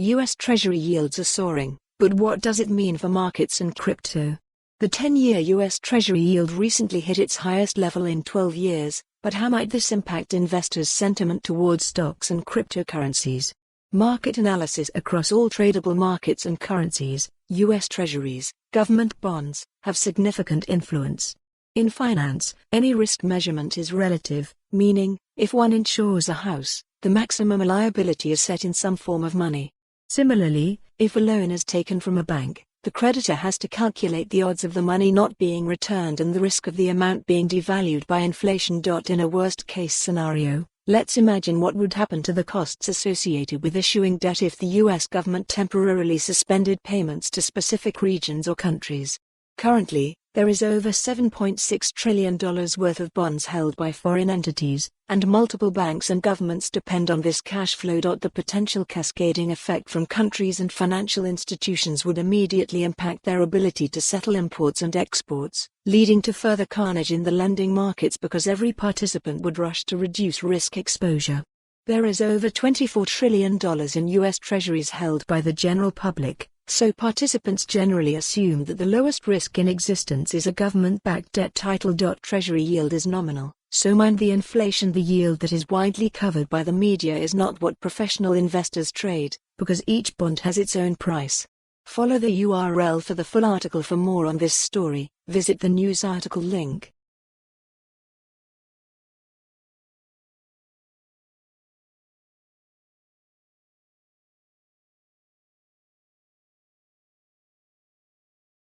US Treasury yields are soaring, but what does it mean for markets and crypto? The 10-year US Treasury yield recently hit its highest level in 12 years, but how might this impact investors' sentiment towards stocks and cryptocurrencies? Market analysis across all tradable markets and currencies, US Treasuries, government bonds, have significant influence. In finance, any risk measurement is relative, meaning, if one insures a house, the maximum liability is set in some form of money. Similarly, if a loan is taken from a bank, the creditor has to calculate the odds of the money not being returned and the risk of the amount being devalued by inflation. In a worst-case scenario, let's imagine what would happen to the costs associated with issuing debt if the US government temporarily suspended payments to specific regions or countries. Currently, there is over $7.6 trillion worth of bonds held by foreign entities, and multiple banks and governments depend on this cash flow. The potential cascading effect from countries and financial institutions would immediately impact their ability to settle imports and exports, leading to further carnage in the lending markets because every participant would rush to reduce risk exposure. There is over $24 trillion in US Treasuries held by the general public, so participants generally assume that the lowest risk in existence is a government-backed debt title. Treasury yield is nominal, so mind the inflation. The yield that is widely covered by the media is not what professional investors trade, because each bond has its own price. Follow the URL for the full article. For more on this story, visit the news article link.